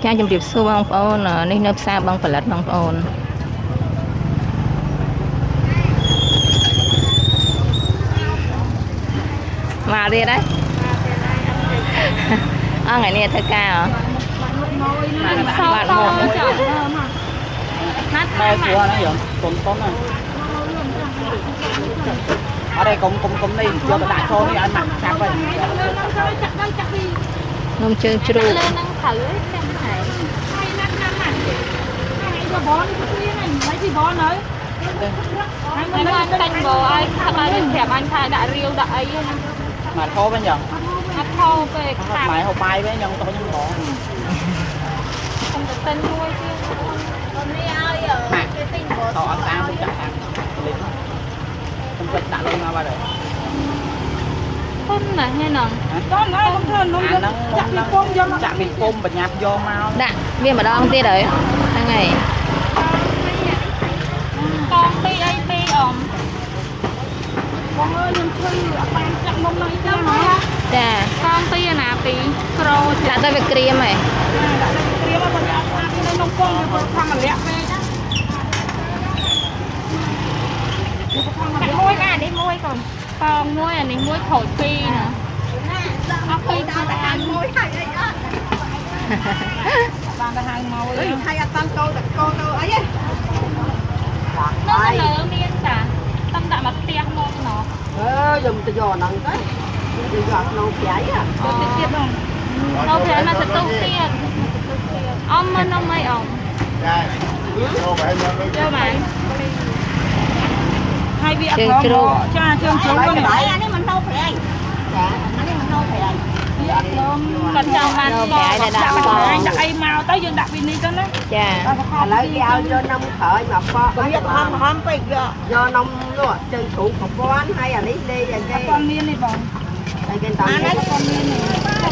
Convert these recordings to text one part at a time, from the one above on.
ចាជំរាបសួរបងប្អូននេះនៅផ្សារបឹងផលិតបងប្អូនមកទៀតហើយអងថ្ងៃនេះធ្វើការហ៎បាត់មកណាត់តែព្រោះហ្នឹងយើងកុំណាអត់ទេកុំនេះយកទៅដាក់ចូលនេះឲ្យម៉ាក់ចាប់វិញនំជើងជ្រូកលើនឹងត្រូវឯងចាំហើយហើយណាត់ណាស់ហើយបនគ្នាហ្នឹងមិនពីបនហើយហើយមិនតាញ់បោឲ្យថាបើយើងប្រាប់អញថាដាក់រាវដាក់អីណាមកថោវិញយ៉ាងអត់ថោពេកខាប់ម៉ែហូបបាយវិញយ៉ាងទៅខ្ញុំបងខ្ញុំទៅទិញមួយទៀតអូននេះឲ្យគេទិញបោតអត់តាមទៅចាក់តាមលេងខ្ញុំពេចដាក់លុយមកបាត់ហើយគុំណាស់ហ្នឹងដល់ហើយខ្ញុំធ្វើនំចាក់ពីពុំយកចាក់ពីពុំបញ្ញាប់យកមកដាក់វាម្ដងទៀតហើយហ្នឹងហើយកងពីអីពីអ៊ំបងអើយខ្ញុំធ្វើអត់បានចាក់នំនៅចឹងចាកងពីណាពីក្រូចដាក់ទៅវាក្រៀមហ៎ដាក់ទៅក្រៀមមកយកអត់នៅនំកងវាធ្វើមលាក់ពេកណាមួយអានេះមួយកូនកងមួយអានេះមួយក្រូចពីរណាអត់ពីដល់តែអាមួយហើយអីអត់បានទៅហៅមកអីហើយអត់តាន់កោតកោទៅអីហ្នឹងនៅលើមានតាតាំងដាក់មកផ្ទះមកណោះខ្ញុំទៅយកហ្នឹងទៅយកក្នុងប្រៃយកទៅទៀតបងនៅប្រៃមកទៅទៀតអមមិនអមអីអមចាយកបែរមកយកម៉ែហើយវាអត់ក្រមចាជើងជ្រូកនេះអានេះមិននៅប្រៃចាអានេះមិននៅប្រៃវាអត់លំគាត់ចង់បានប្រៃដែលដាក់បងដាក់អីមកទៅយើងដាក់ពីនេះទៅណាចាឥឡូវគេឲ្យយកនំក្រោយមកប៉វាហំពេកយកនំនោះជើងជ្រូកប្រព័ន្ធហើយអានេះលេអីគេអត់មានទេបងហើយគេតាមនេះអត់មានទេ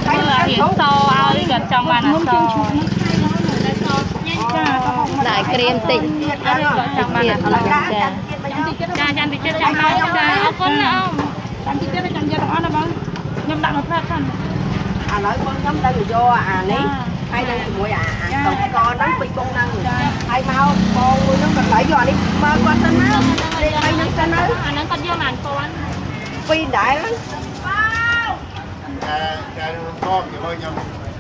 ហើយរៀងសឲ្យគាត់ចង់បានអសចាដាក់ក្រៀមតិចអត់គាត់ចង់បានអសចាចាំតិចចាំមកចាអរគុណណាអ៊ំចាំតិចចាំយកទាំងអស់ណាបងខ្ញុំដាក់មកផ្លែសិនឥឡូវបងខ្ញុំដឹងយកអានេះហើយនឹងជាមួយអាកងកហ្នឹងពេញកងហ្នឹងហើយមកបងមួយហ្នឹងក៏lấyយកអានេះបើគាត់ទៅណាលេខ3ហ្នឹងទៅណាអាហ្នឹងគាត់យកបានពាន់ពីរដែរចាបងយកខ្ញុំ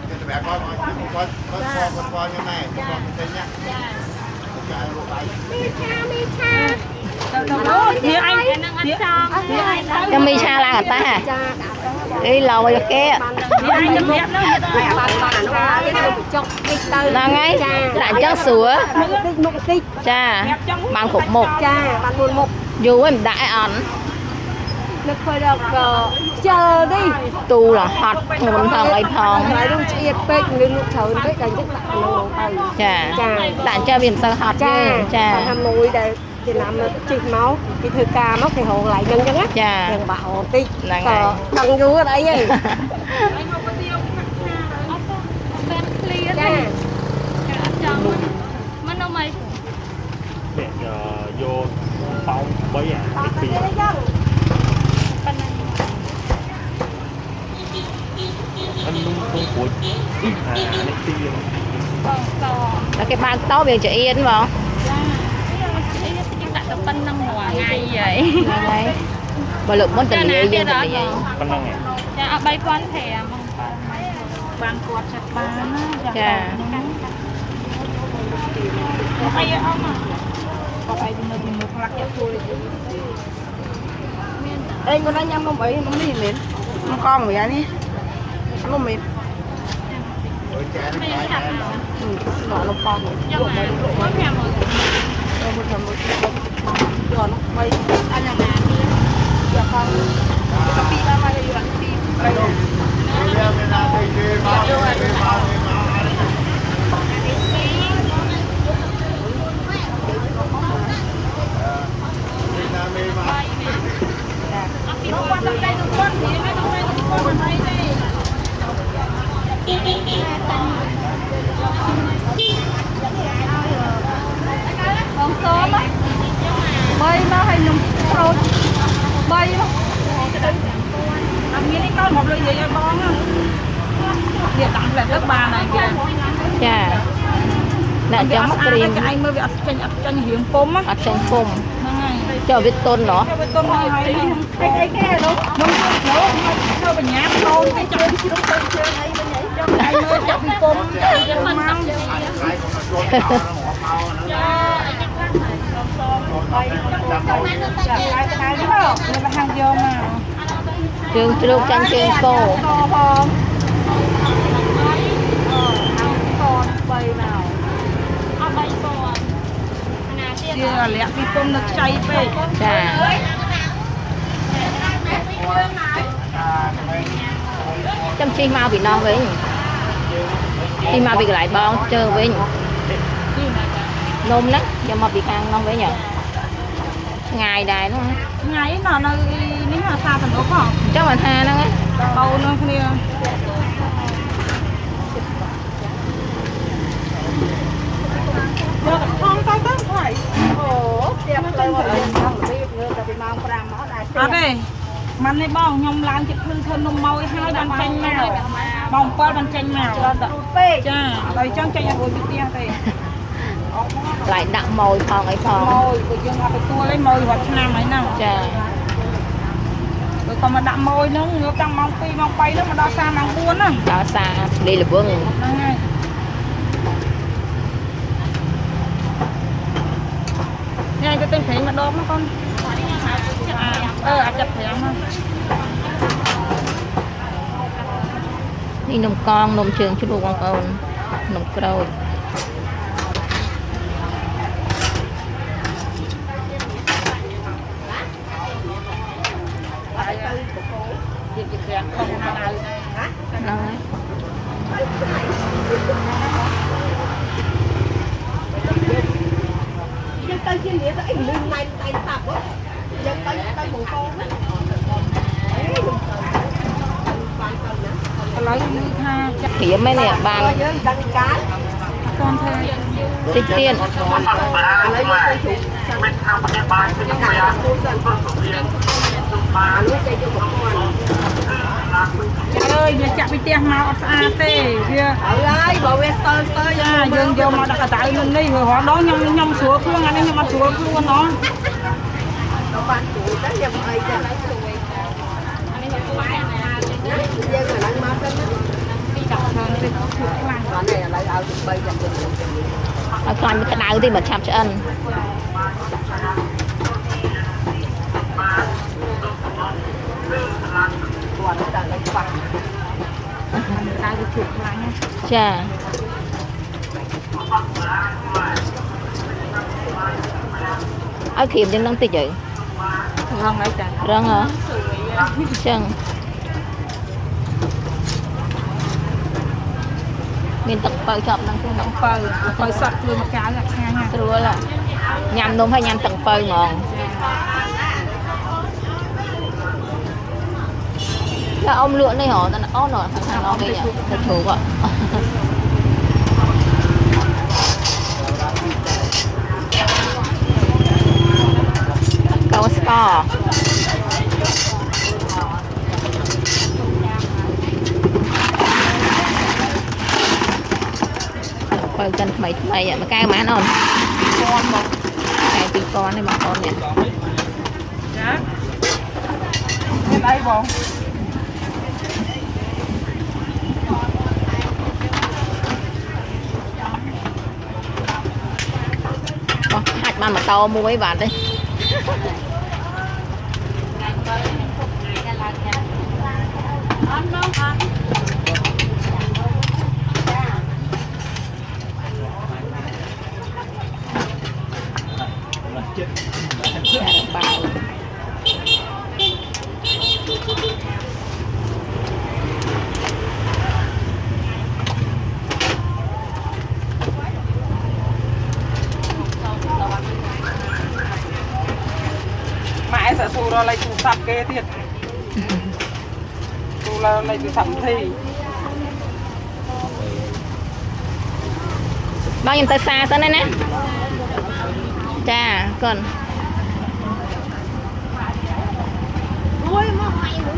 ទៅសម្រាប់គាត់គាត់ខ្ញុំដែរគាត់ទិញណាចារូបបាយមីឆាវាអញហ្នឹងអត់ចង់ចាំមីឆាឡើងអត់តាអីឡោមកគេវាអញជំរាបហ្នឹងហើយអាបានអានោះគេទៅចុកតិចទៅហ្នឹងហើយដាក់អញ្ចឹងស្រួលមុខតិចចាបានគ្រប់មុខចាបានមួយមុខយូរហើយមិនដាក់អីអន់នឹកឃើញដល់ជើនេះទូលហត់ធ្ងន់ផងអីផងហើយនោះឆ្អៀតពេកលឿនច្រើនពេកដល់ចិត្តដាក់ក្នុងទៅចាដាក់ចាវាមិនសូវហត់ទេចាថាមួយដែលគេណាំជិះមកគេធ្វើការមកគេរកកន្លែងហ្នឹងអញ្ចឹងណាចាយើងបាក់អូនតិចហ្នឹងហើយដឹងយូរអត់អីទេហើយមកទៅយកអត់បានឃ្លៀនទេអត់ចង់មិនអមអីតែយកប៉ោង3អាទី2ប៉ុណ្ណាអនុក្នុងព្រួយអានេះទីបងតដល់គេបានតោវាចៀនហ្មងចាអីគេដាក់ទៅប៉ុណ្ណឹងរាល់ថ្ងៃហើយហ្នឹងហើយបើលើកមុនតលាយយើងតលាយប៉ុណ្ណឹងចាអត់3005បងបានគាត់ចិត្តបានណាចាអីអមមកអីទៅពីមុខខ្លាក់យកជួយអេគាត់ញ៉ាំនំអីនំនេះមែននំកងវានេះនំមែនមានឆាប់មកនំកងយកមក500យកមកយកនំ3អញណានេះយកផងកាពីបានមកយកពី3យកមានណាទៅគេមកបងសូម3មកឲ្យនំក្រូច3មកអត់មាននេះកូនមកលុយនិយាយឲ្យបងវាដាក់ផ្លែទឹកបានហើយគេចា ចាំមកក្រៀម cái anh mới bị chân hiểm pom á អត់ចេញពុំ này ចុះវាតុនเหรอ cho bên tôm này hay này cái kia đúng đúng đúng thôi mình nhám thôi cái chân chưa chơi ấy bên nhảy cho anh mới chặt bị pom cho mình mang ជើងជ្រូកចាញ់ជើងគោ Dia lihat pipom nak cai pe. ចាចាំជិះមកពីនោះវិញជិះមកពីកន្លែងបងជើវិញនំហ្នឹងយកមកពីខាងនោះវិញហ៎ឆ្ងាយដែរហ្នឹង Ngày nó nơi ní là xa thành ốc hả? ចង់មកថាហ្នឹង Bầu nó kia. Được không tay tao phải. Ồ, tiệm lời một lần không biết nữa tại vì mang pram nó đại À đây. Mình này bong nhom lang chụp thân nôm màu hai bàn chanh mèo. Bong qua bàn chanh mèo. Chà, đây chân chanh là bồi tia đây. lại ដាក់ម៉ូយផងអីផង Mồi của dương là phải tua lấy mồi hoặc nam ấy nào. ចា Rồi còn mà đạm mồi nữa, ngược trong mong pi mong bay đó mà đo xa mong buôn á. ដល់សារលេលវឹង Này. Nghe cái tên phèn mà đốm nó con. Chặt phèn thôi. នេះនំកងនំជើងជ្រូកបងប្អូននំក្រូច Việc việc phèn không nào nào. ហ្នឹងហើយ dân tây trên nghĩa tới lưng này tay tập á dân tây tây một con á Lấy như tha ព្រាមឯនេះបាន với đăng cá con thê. តិចទៀត lấy vô cây chủ lúa cây cho một con Trời ơi, việc chạm bị tiền màu ớt xa tê. Việc ơi bộ ve tơi à, dương vô mà đặt ở tại mình đi rồi họ đó nhom xuống phương anh nhưng mà xuống phương nó. nó ban chủ tới nhầm ai cho lấy tuổi dân là đang mang lên đó này là lấy ao chụp bay chụp ឲ្យខ្លាញ់វាក្តៅទេមិនឆាប់ឆ្អិន quả nó đang lấy phẳng Tại vì chụp lại nha. ចា ឲ្យក្រៀមជាងនឹងតិចទៅ Vâng đấy chả. រឹងហ៎ចឹងមានទឹកបើចប់ហ្នឹងគឺ Động bờ sạch luôn một cái là xa nha. ស្រួលញ៉ាំនំហើយញ៉ាំទឹកបើហ្មង là ông lựa này hả? Nó nó thằng nó đi à? Thật thú ạ. Câu score. Coi chân mấy vậy mà cao má không? Con một. Cái tí con này mà con nè. Dạ. Trên đây bông. Hạt mà to mua mấy bạn đi. Bao. Mãi sẽ xù ra lấy tủ sạp kê thiệt. Xù ra lấy tủ sạp thì. Bao nhiêu tay xa tới đây nè. Chà, còn ui mà mày muốn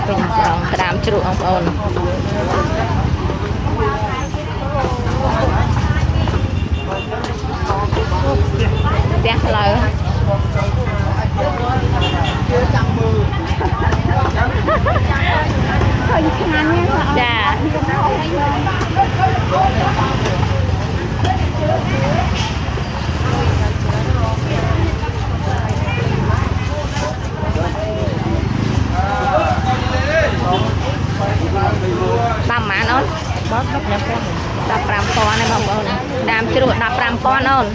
ពេញស្រង់ក្តាមជ្រក់បងប្អូនផ្ទះផ្លូវចាតាមម៉ានអូន15,000ឯងបងប្អូនដាមជ្រក់15,000អូន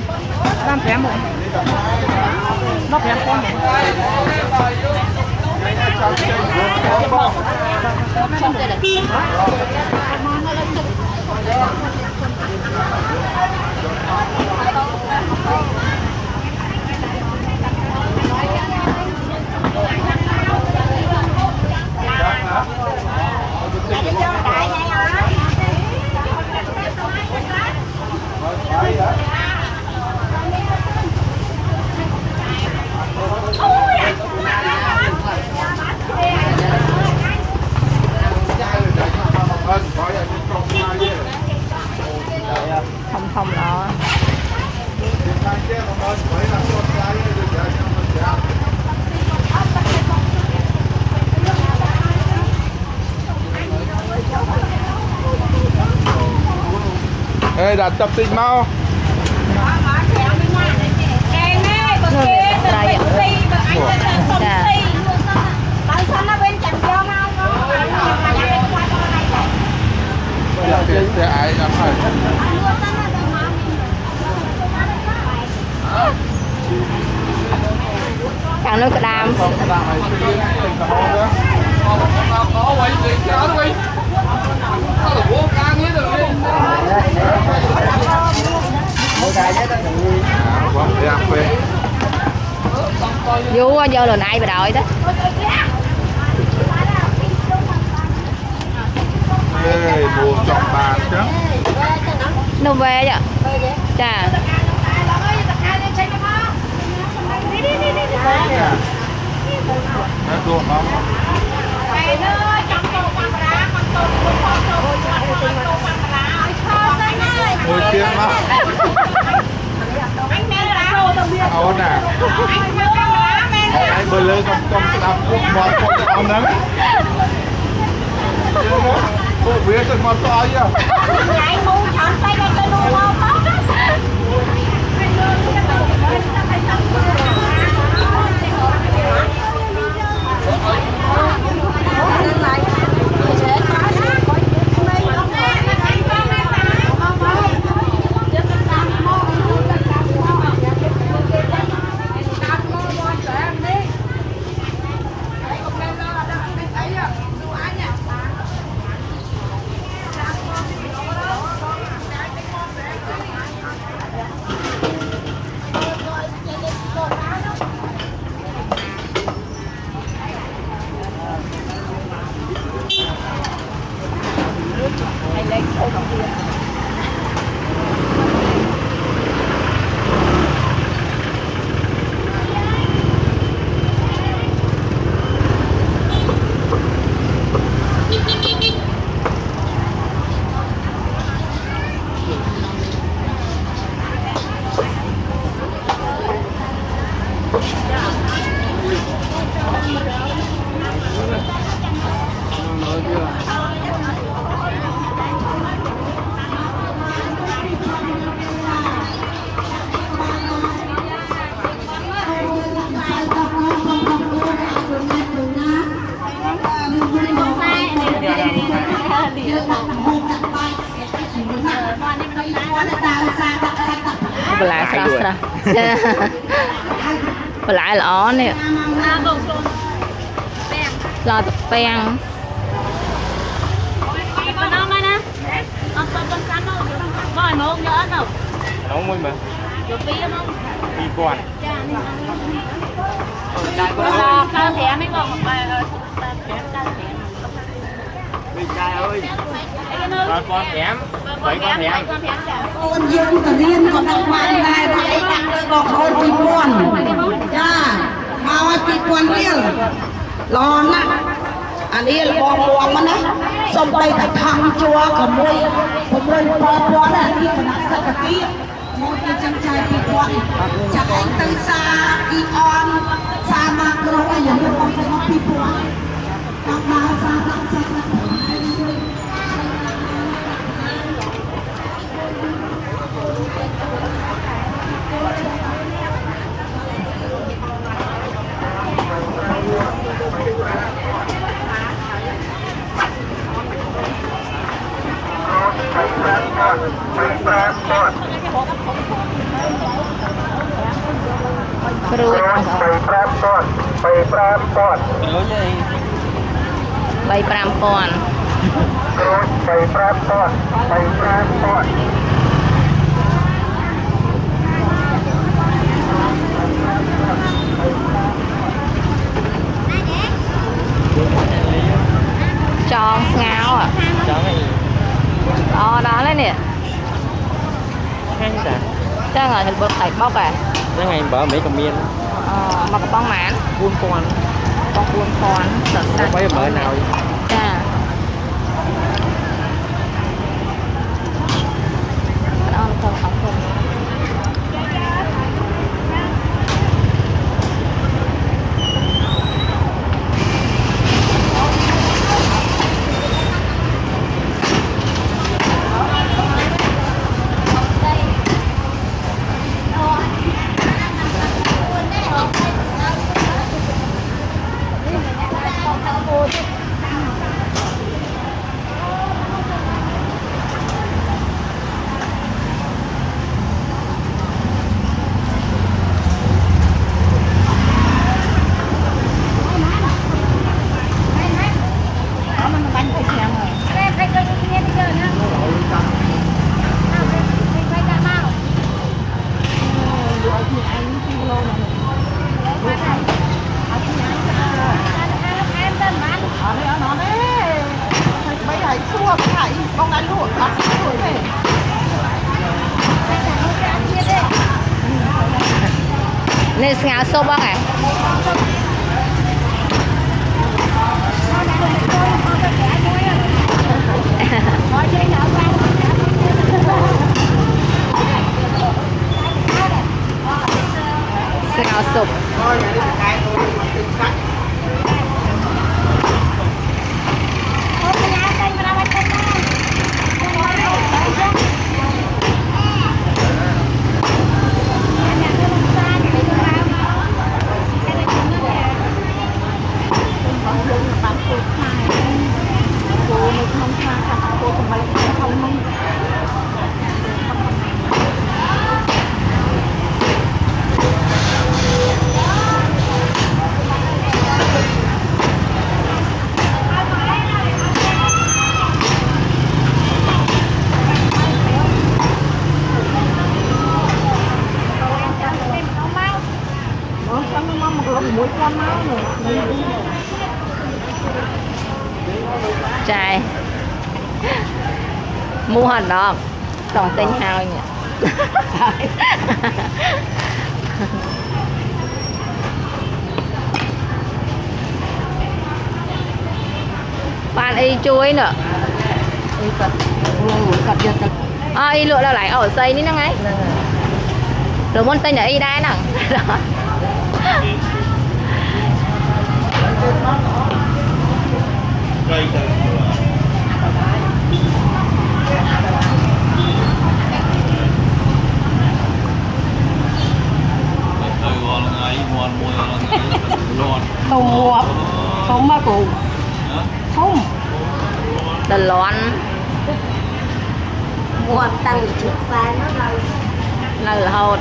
15,000មក15,000ខ្ញុំទៅដល់ធំល្អÊ, đặt tập tinh mau. Để ai làm phải. Càng nước đam. Vô giờ lần ai bà đợi đó. Ê, buồn chọn bàn chứ. Nó về vậy. Chà. Nó đuổi không? Ngồi kia mà. Áo nè. Anh bơi lên con đạp lúc mọt con áo nắng. Cô biết rồi mọt to chứ. Nhảy mu chọn tay đây cho luôn không? Bà lại sao sao bà lại lỏ nè lo tập pen Nấu môi mà. Đi quan. Cao thẻ mấy con một bài rồi. Trai ơi. Con thẻm. Vậy con thẻm. Con dương cả riêng còn đang mang ra đấy còn ôi chị quan cha mau chị quan riêng lo nè anh ấy là bom bom á xong tay thật thăng chua cả môi bom bom này đi cả nát sắc cả kia một cái chân trai bị quặn chắc anh từ xa ion xa mà rồi anh nhận được không phải nó bị quặn các bà xa xa Fruit bay pram pon tròn ngáo à đó đấy nè chắc là bớt thạch bóc à nó ngày bữa mấy cầm miên mà có bông mán buôn con con buôn con sật sạch có bữa nào cha ăn thơm không thơm nên ngáo sốt bông à ngáo sụp trai mua hình đó còn tên hao nhỉ bạn y chuối nữa y lựa là lại ở xây ní nó ngay rồi muốn tên là y đá nè không mà cụ không đờ lón mua tăng chụp vai nó nở hột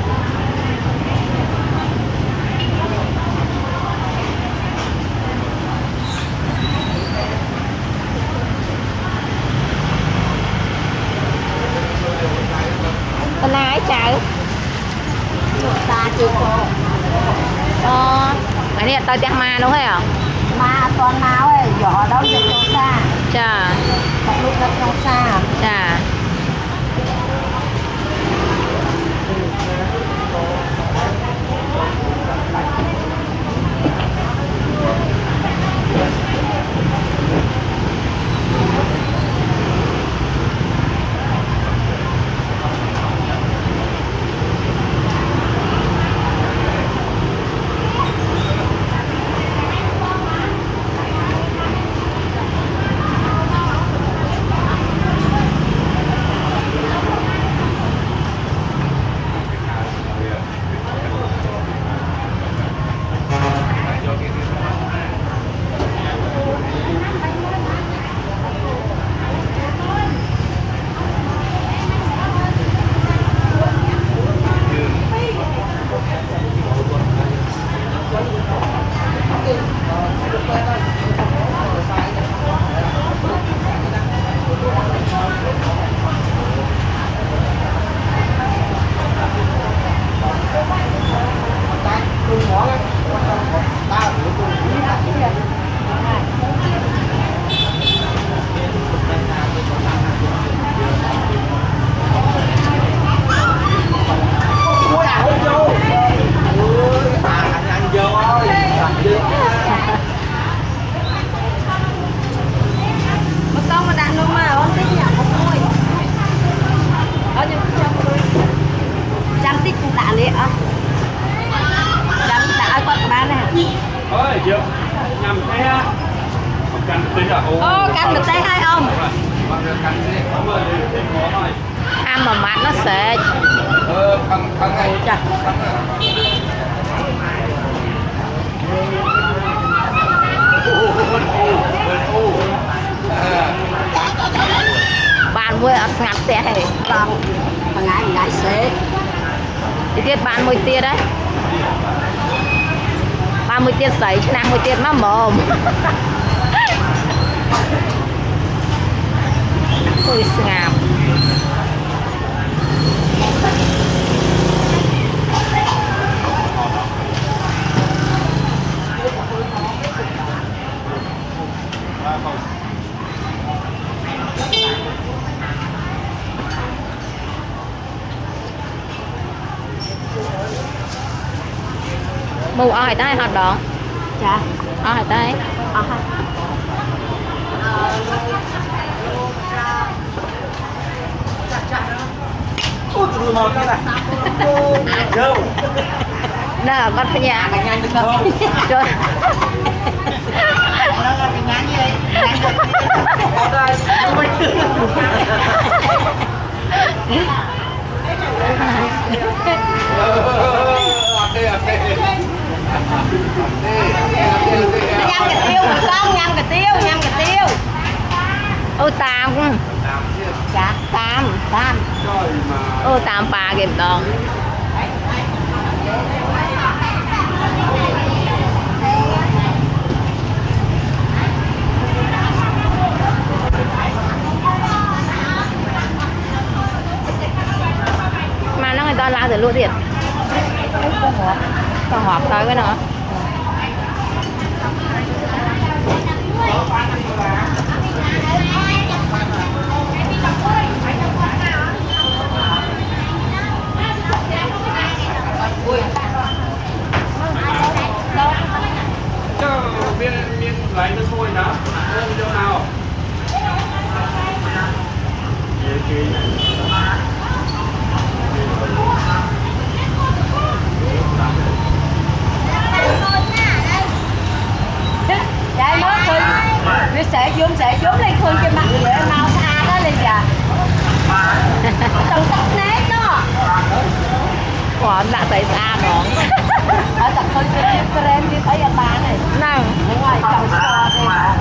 con ai chào ta chỉ có cái này tao chắc ma đúng không hả ma con nào ấy gió đâu được đâu xa chà một lúc đất đâu xa chà nhâm mà mặt nó sệt. Chà. Bạn mua ở ngặt té hay Vâng. Mà ngại xế. thì tiết bạn mùi tiết đấy. Bạn mùi tiết sấy chứ nàng mùi tiết má mồm. Ôi ngạp. Mù ở hải tay hạt đó. Dạ. Ở hải tay. Nè con phải nhà. Nhanh được không? Rồi. Nhâm cà tiêu mà con, nhâm cà tiêu. Ô tam. Dạ. Tam. Ô tam bà kìa đòn. Mà nó người ta la từ lúa thiệt. Còn họp tới cái nữa. Miếng lấy nước sôi đó. Không chỗ nào. Dạ mới khơi. Nó sẽ zoom lên khơi trên mặt vậy mau xa đó lên dạ. Tầng tóc nét đó. Quả đã thấy xa đó. Ở tập khơi trên trend đi thấy ở ba này. Năng. Ở ngoài trồng xoa đây hả?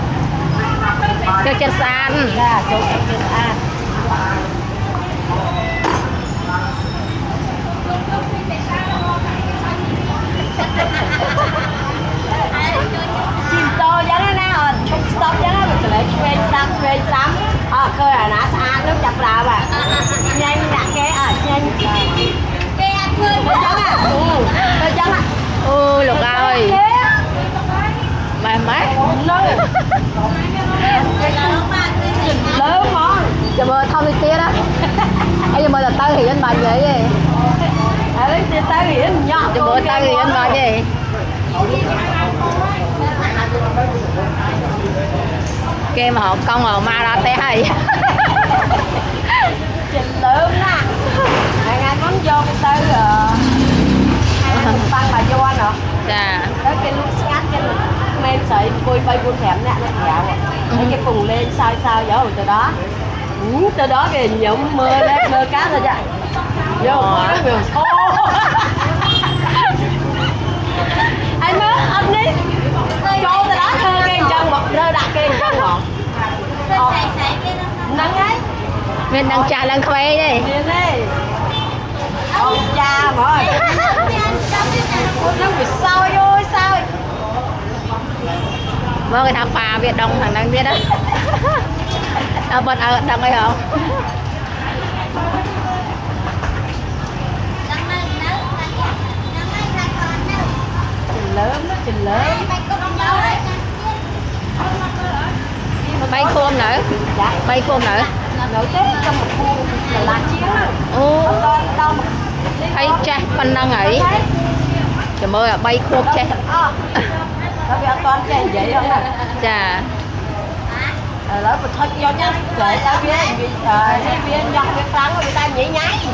Cho chân san. Dạ, chỗ trên an. Chim to giống nó nè, không stop giống nó mình lại thuê xăm. Khơi là nó xa nước chặt ra mà. Nhanh nè cái nhanh. Cái ăn khơi nó giống à. Nó giống à. Ôi Lục ơi. Mày mát. Lớn món. Giờ mơ thông đi tia đó. Bây giờ mơ là tao thì anh bà vậy gì. Đấy thì tới thì nhọt. Giờ mơ tao thì anh bà gì. Cái mà họ công họ ma ra té hay. Trình lớn á. Ngày con vô cái tới tăng bà vô anh hả? Dạ. Tới cái lúc ngắt cái men sợi bôi bay buôn thèm nè nó dạo à. Cái phùng lên sao gió rồi từ đó. Từ đó kìa nhộng mưa lên mưa cá thôi vậy. Vô nó biểu thô. Anh mới anh đi. Vô từ đó thơ cái chân một rơ đặt cái chân một. Nắng ấy. Mình đang trà đang khoe đây. Điên đi. Ông cha mà. Nó bị sao vô sao. Vâng cái thằng bà Việt Đông thằng đang biết đó. Đâu bật ở đông ấy không? Trình lớn. Bay khôn nữa. Dạ. Bay khôn nữa. Nổi Tết trong một khu là chiến á. Ô. Đâu mà. Thấy cha con đang ấy. Trời ơi là bay khôn cha. Nó bị an toàn chạy vậy không nè. Chà. Đó mà thật do nhá. Để ta biết viên nhọc cái trắng người ta nhảy nháy.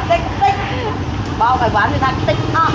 Tích. Bao cái quán người ta tích á.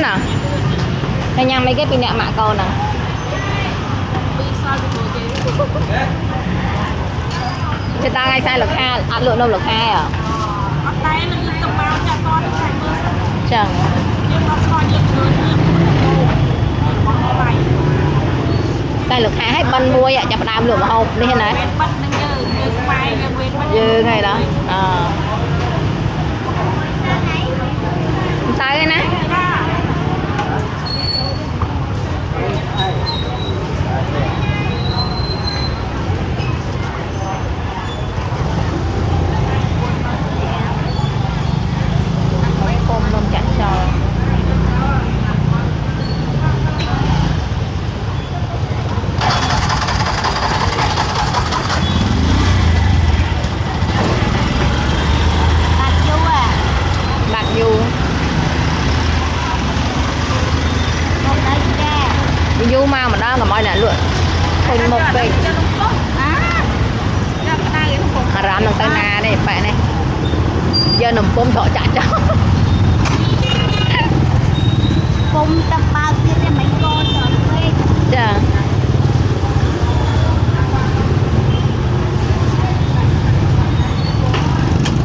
à hay nhang mấy cái pin nẹt mạ câu nè người ta ngay sai lực hai ăn lượng đâu lực hai à chẳng sai lực hai hay bân mua vậy chập đam lượng hộp đi thế này dư ngày đó sao cái nè cơm nôm chặt sò bạc du du mau mà đó là mọi nè luôn cùng một về rám bằng tay na đây bạn này giờ nằm phôm thọ chặt cho phôm tập bao tiền để mấy con rồi quên dạ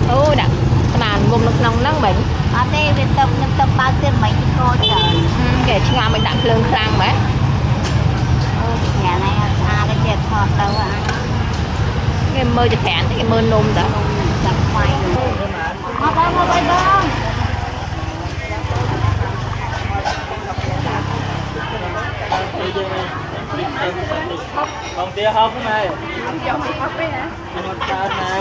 ô đặt màn vùng nước nông nắng bệnh ở đây về tập bao tiền mấy con rồi kể cho mình đặt lương khang mấy nhà này cái dẹp thọt đâu cái mơ cho phèn cái mơ nôm đó đặt quay mà bay bông còn tia không cái này một cái này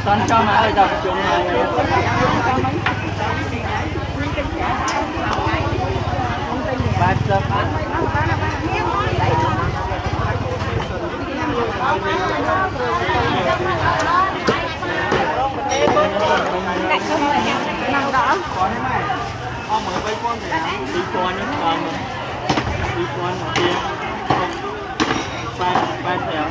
con cho mà ở dọc chuồng này ba giờ ông mới bay con thì đi con những con đi con một kia ba thèo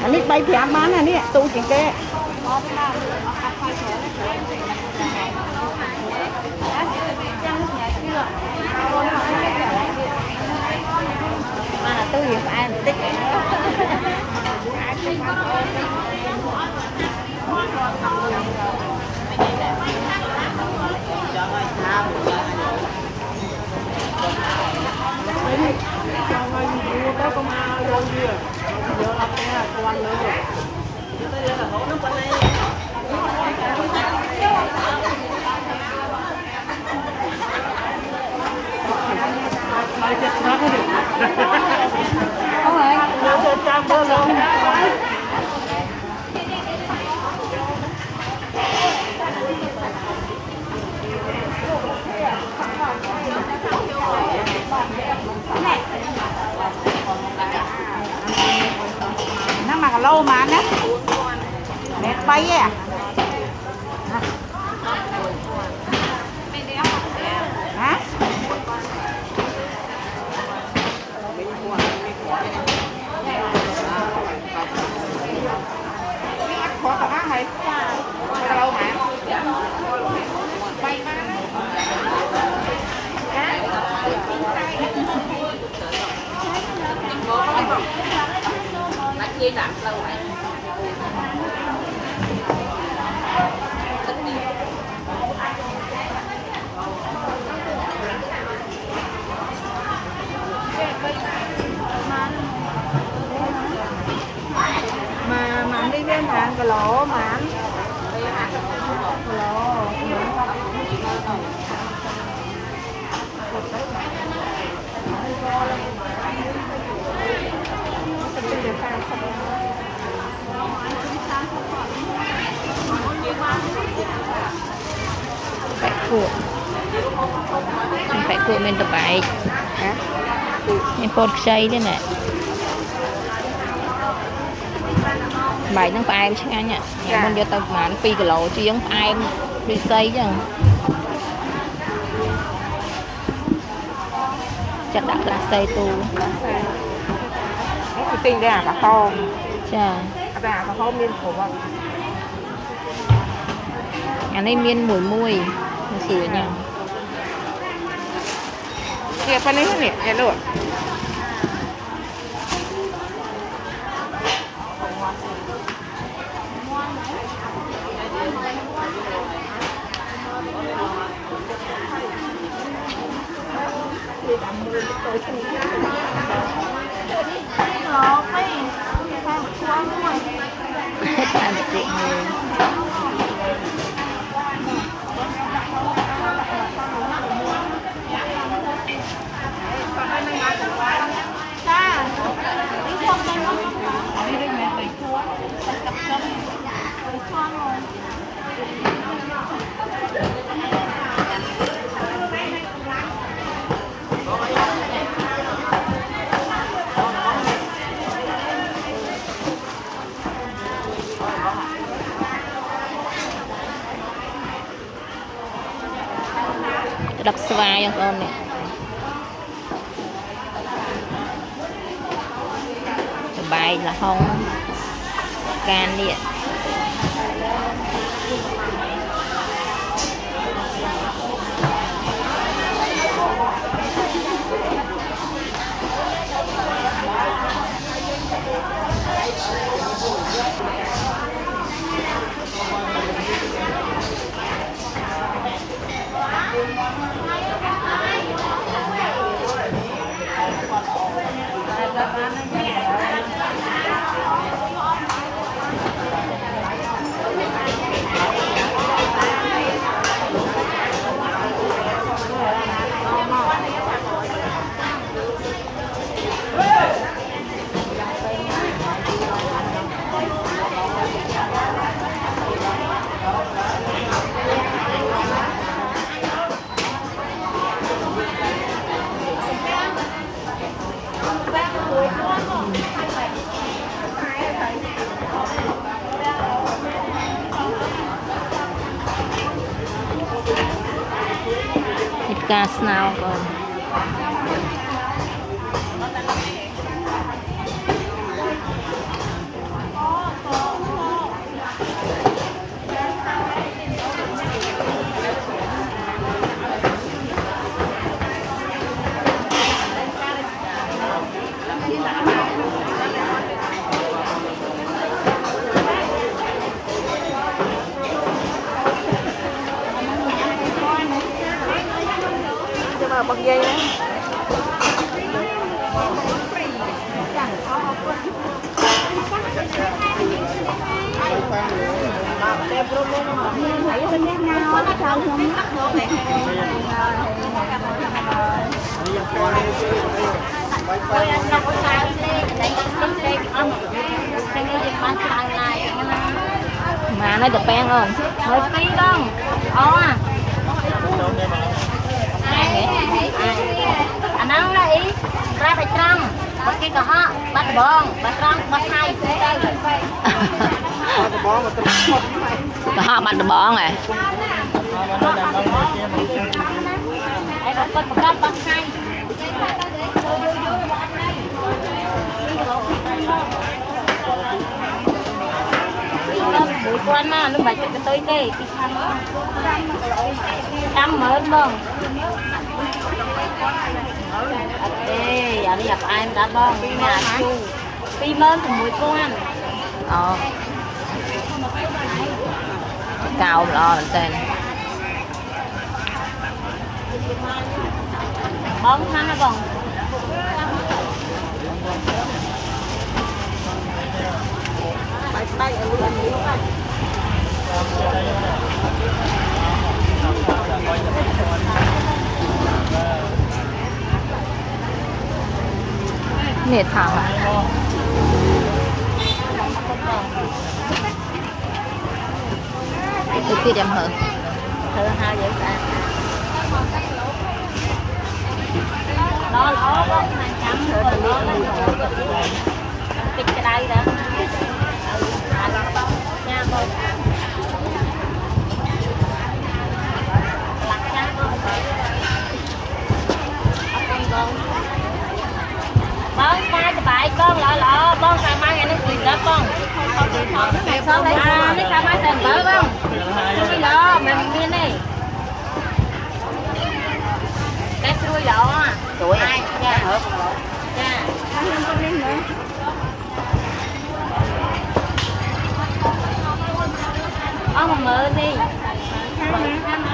anh đi bay thèm bán này đi tu chuyện kia mà tôi hiểu ai tích nó mà lâu mà nhé mẹ bay à hả khó cả bác mày lâu mà bay mà dây đặt lâu vậy mà anh đi với hàng cái lỗ mà anh lỗ ពួកបែកពួកមានតបែកមានពោតខ្ចីទៀតណែបែកហ្នឹងផ្អែមឆ្ងាញ់ញ៉ាំមុនយកទៅប្រហែល2គីឡូជាងផ្អែមដូចសីចឹងចាក់ដាក់ក្រាស់សីទូគឺទិញដែរអាក្រហម ចា តែអាក្រហមមានគ្រប់អត់ អានេះមានមួយស្រួលញ៉ាំ ជាប៉ុណ្នេះនេះយ៉ាលក់ តាមតិចមួយដឹកស្វាយបងប្អូននេះសបាយលហុងកាននេះ Thịt ca snao còn bằng dây đấy. mà nó được bén không? Hơi tí đâu. À. Anh ăn đây, ra bạch trăng, bắt cái cỏ họ, bắt bông, bắt trăng, bắt hai. Cỏ họ bắt được bón này. Ai bắt bắt hai. Buổi quan mà nó bạch cái tới đây thì trăm mới bông. Ê, giờ đi gặp ai đã bông nhà chu. Pi mơn thì buổi quan. Cao lo mình tên. Bông thang hả bông? Bay ở luôn đi. Nè thằng à. Tôi kia đem hơn. thử hai vậy ta nó có hàng chấm rồi nó kịch cái đây đó nha con lặt nha con bón mai cho bài con lọ bón sao mai ngày nó quỳ đó con này sao lấy nó sao mai tiền tới không cái lọ mình kia này cái đuôi lọ à tuổi ai dạ dạ ông mà mượn đi 7 năm